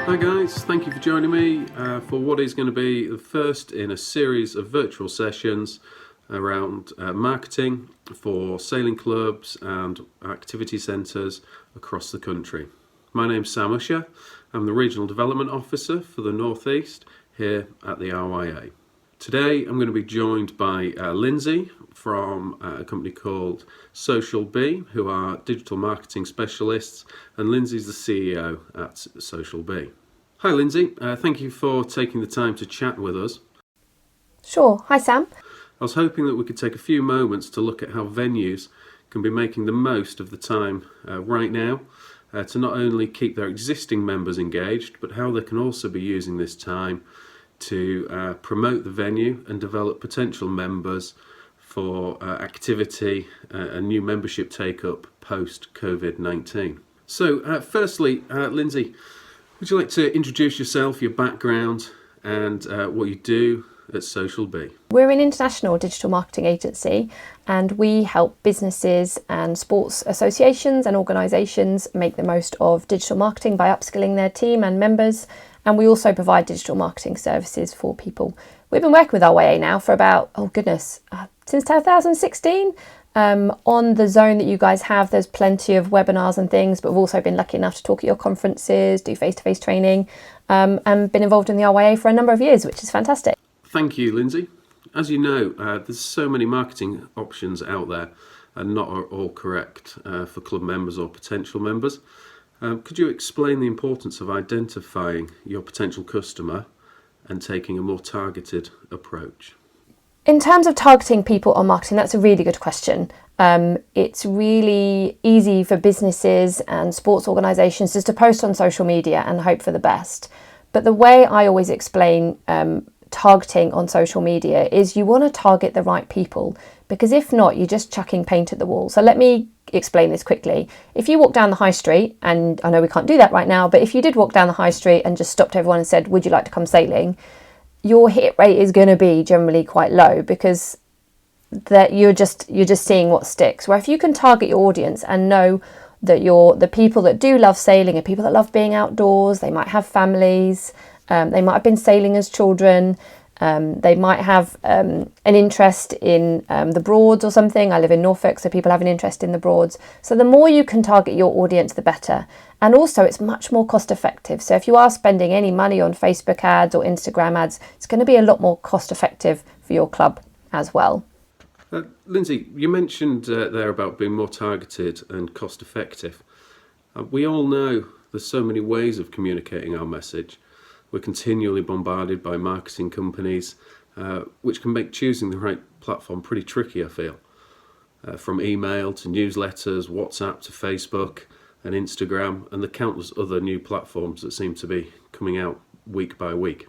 Hi guys, thank you for joining me for what is going to be the first in a series of virtual sessions around marketing for sailing clubs and activity centres across the country. My name's Sam Usher. I'm the Regional Development Officer for the North East here at the RYA. Today I'm going to be joined by Lindsay from a company called Social Bee, who are digital marketing specialists, and Lindsay's the CEO at Social Bee. Hi Lindsay, thank you for taking the time to chat with us. Sure. Hi Sam. I was hoping that we could take a few moments to look at how venues can be making the most of the time right now to not only keep their existing members engaged, but how they can also be using this time to promote the venue and develop potential members for activity and new membership take-up post-COVID-19. So firstly, Lindsay, would you like to introduce yourself, your background, and what you do at Social Bee? We're an international digital marketing agency, and we help businesses and sports associations and organisations make the most of digital marketing by upskilling their team and members. And we also provide digital marketing services for people. We've been working with RYA now for about, since 2016. On the zone that you guys have, there's plenty of webinars and things, but we've also been lucky enough to talk at your conferences, do face-to-face training, and been involved in the RYA for a number of years, which is fantastic. Thank you, Lindsay. As you know, there's so many marketing options out there and not all correct for club members or potential members. Could you explain the importance of identifying your potential customer and taking a more targeted approach? In terms of targeting people on marketing, that's a really good question. It's really easy for businesses and sports organisations just to post on social media and hope for the best. But the way I always explain targeting on social media is you want to target the right people, because if not, you're just chucking paint at the wall. So let me explain this quickly. If you walk down the high street, and I know we can't do that right now, but if you did walk down the high street and just stopped everyone and said, would you like to come sailing? Your hit rate is going to be generally quite low, because that you're just seeing what sticks. Where if you can target your audience and know that the people that do love sailing are people that love being outdoors, they might have families, they might have been sailing as children, they might have an interest in the Broads or something. I live in Norfolk, so people have an interest in the Broads. So the more you can target your audience, the better. And also it's much more cost effective. So if you are spending any money on Facebook ads or Instagram ads, it's going to be a lot more cost effective for your club as well. Lindsay, you mentioned there about being more targeted and cost effective. We all know there's so many ways of communicating our message. We're continually bombarded by marketing companies, which can make choosing the right platform pretty tricky, I feel. From email to newsletters, WhatsApp to Facebook and Instagram, and the countless other new platforms that seem to be coming out week by week.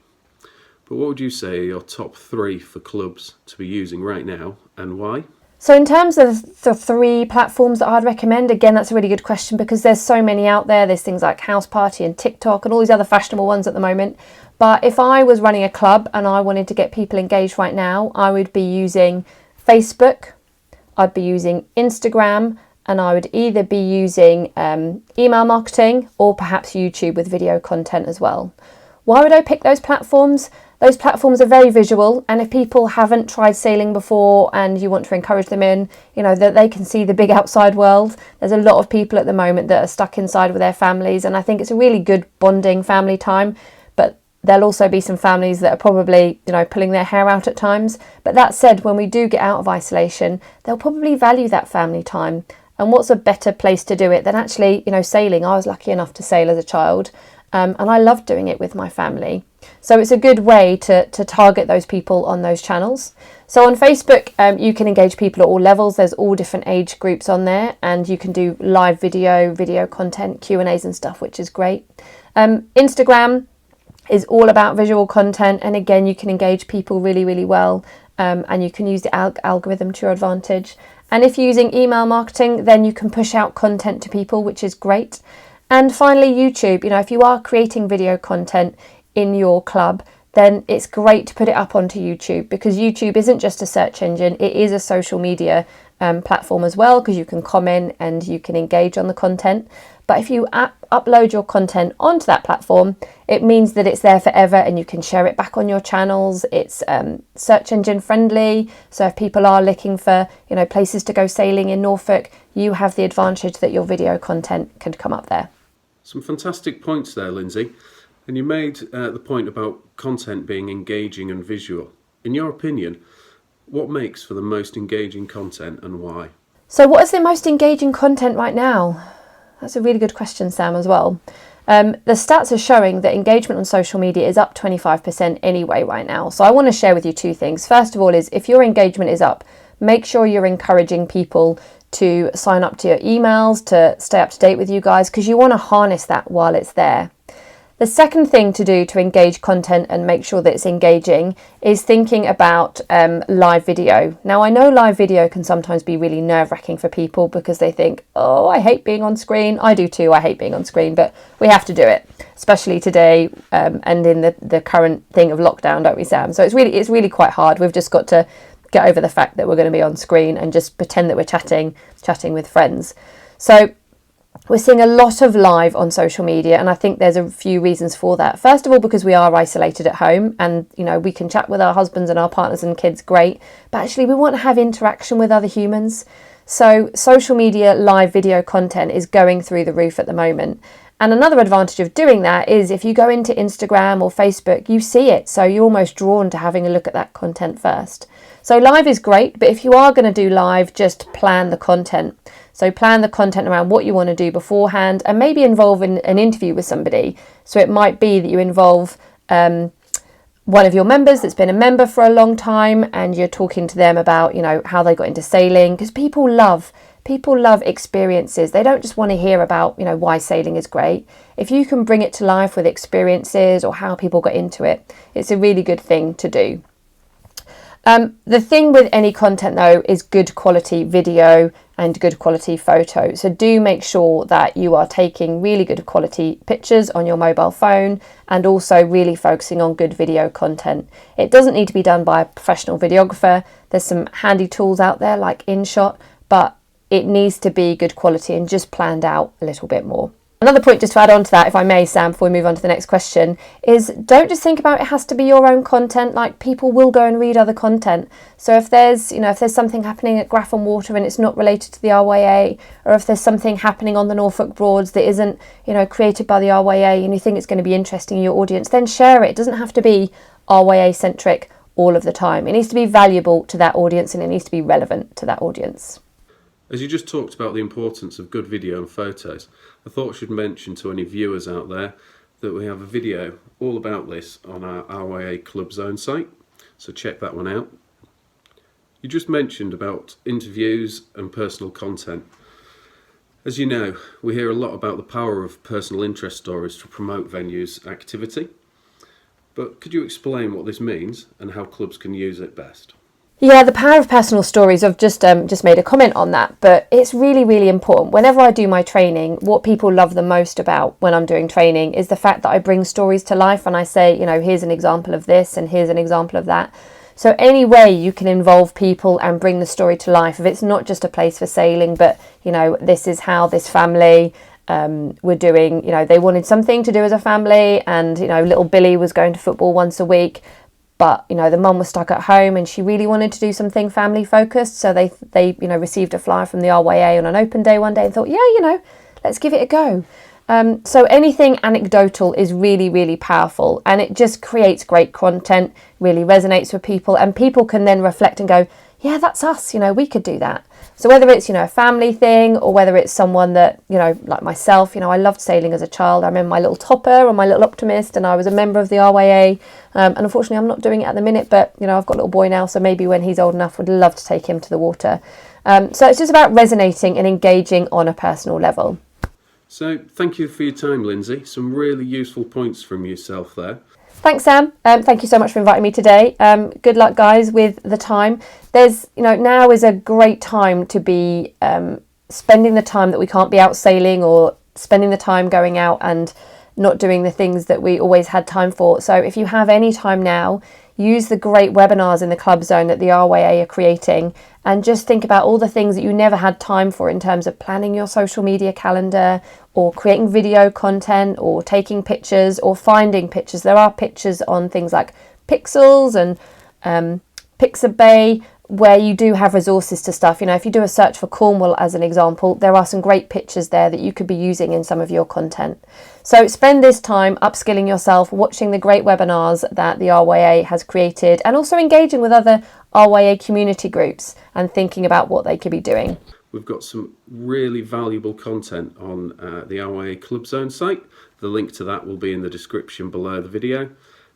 But what would you say are your top 3 for clubs to be using right now, and why? So in terms of the 3 platforms that I'd recommend, again, that's a really good question, because there's so many out there. There's things like House Party and TikTok and all these other fashionable ones at the moment. But if I was running a club and I wanted to get people engaged right now, I would be using Facebook, I'd be using Instagram, and I would either be using email marketing or perhaps YouTube with video content as well. Why would I pick those platforms? Those platforms are very visual, and if people haven't tried sailing before and you want to encourage them in, that they can see the big outside world. There's a lot of people at the moment that are stuck inside with their families, and I think it's a really good bonding family time. But there'll also be some families that are probably, pulling their hair out at times. But that said, when we do get out of isolation, they'll probably value that family time. And what's a better place to do it than actually, sailing? I was lucky enough to sail as a child, and I loved doing it with my family. So it's a good way to target those people on those channels. So on Facebook, you can engage people at all levels. There's all different age groups on there, and you can do live video content, Q&As and stuff, which is great. Instagram is all about visual content, and again, you can engage people really, really well, and you can use the algorithm to your advantage. And if you're using email marketing, then you can push out content to people, which is great. And finally, YouTube. If you are creating video content in your club, then it's great to put it up onto YouTube, because YouTube isn't just a search engine, it is a social media platform as well, because you can comment and you can engage on the content. But if you upload your content onto that platform, it means that it's there forever and you can share it back on your channels. It's search engine friendly, so if people are looking for, you know, places to go sailing in Norfolk, you have the advantage that your video content can come up there. Some fantastic points there, Lindsay. And you made the point about content being engaging and visual. In your opinion, what makes for the most engaging content and why? So what is the most engaging content right now? That's a really good question, Sam, as well. The stats are showing that engagement on social media is up 25% anyway right now. So I want to share with you two things. First of all is, if your engagement is up, make sure you're encouraging people to sign up to your emails, to stay up to date with you guys, because you want to harness that while it's there. The second thing to do to engage content and make sure that it's engaging is thinking about live video. Now, I know live video can sometimes be really nerve-wracking for people because they think, oh, I hate being on screen. I do too, I hate being on screen, but we have to do it, especially today and in the current thing of lockdown, don't we, Sam? So it's really quite hard. We've just got to get over the fact that we're going to be on screen and just pretend that we're chatting with friends. So we're seeing a lot of live on social media, and I think there's a few reasons for that. First of all, because we are isolated at home and, you know, we can chat with our husbands and our partners and kids, great, but actually we want to have interaction with other humans. So social media live video content is going through the roof at the moment. And another advantage of doing that is if you go into Instagram or Facebook, you see it. So you're almost drawn to having a look at that content first. So live is great, but if you are going to do live, just plan the content. So plan the content around what you want to do beforehand, and maybe involve in an interview with somebody. So it might be that you involve one of your members that's been a member for a long time, and you're talking to them about, you know, how they got into sailing, because people love experiences. They don't just want to hear about, you know, why sailing is great. If you can bring it to life with experiences or how people got into it, it's a really good thing to do. The thing with any content though is good quality video and good quality photo. So do make sure that you are taking really good quality pictures on your mobile phone, and also really focusing on good video content. It doesn't need to be done by a professional videographer. There's some handy tools out there like InShot, but it needs to be good quality and just planned out a little bit more. Another point just to add on to that, if I may, Sam, before we move on to the next question, is don't just think about it has to be your own content. Like, people will go and read other content. So if there's something happening at Grafton Water and it's not related to the RYA, or if there's something happening on the Norfolk Broads that isn't, you know, created by the RYA and you think it's going to be interesting in your audience, then share it. It doesn't have to be RYA centric all of the time. It needs to be valuable to that audience and it needs to be relevant to that audience. As you just talked about the importance of good video and photos, I thought I should mention to any viewers out there that we have a video all about this on our RYA Club Zone site, so check that one out. You just mentioned about interviews and personal content. As you know, we hear a lot about the power of personal interest stories to promote venues' activity, but could you explain what this means and how clubs can use it best? Yeah, the power of personal stories. I've just made a comment on that, but it's really important. Whenever I do my training, what people love the most about when I'm doing training is the fact that I bring stories to life and I say, you know, here's an example of this and here's an example of that. So any way you can involve people and bring the story to life, if it's not just a place for sailing, but, you know, this is how this family were doing, you know, they wanted something to do as a family, and, you know, little Billy was going to football once a week. But, you know, the mum was stuck at home and she really wanted to do something family focused. So they you know, received a flyer from the RYA on an open day one day and thought, yeah, you know, let's give it a go. So anything anecdotal is really powerful, and it just creates great content, really resonates with people, and people can then reflect and go, yeah, that's us, you know, we could do that. So whether it's, you know, a family thing or whether it's someone that, you know, like myself, you know, I loved sailing as a child. I remember my little topper and my little optimist, and I was a member of the RYA. And unfortunately, I'm not doing it at the minute, but, you know, I've got a little boy now, so maybe when he's old enough, would love to take him to the water. So it's just about resonating and engaging on a personal level. So thank you for your time, Lindsay. Some really useful points from yourself there. Thanks, Sam. Thank you so much for inviting me today. Good luck, guys, with the time. There's, you know, now is a great time to be spending the time that we can't be out sailing, or spending the time going out and not doing the things that we always had time for. So if you have any time now, use the great webinars in the Club Zone that the RYA are creating, and just think about all the things that you never had time for in terms of planning your social media calendar, or creating video content, or taking pictures, or finding pictures. There are pictures on things like Pixels and Pixabay, where you do have resources to stuff. You know, if you do a search for Cornwall as an example, there are some great pictures there that you could be using in some of your content. So spend this time upskilling yourself, watching the great webinars that the RYA has created, and also engaging with other RYA community groups and thinking about what they could be doing. We've got some really valuable content on the RYA Club Zone site. The link to that will be in the description below the video.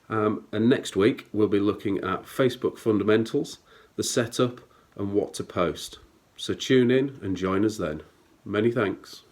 And next week we'll be looking at Facebook fundamentals, the setup and what to post. So tune in and join us then. Many thanks.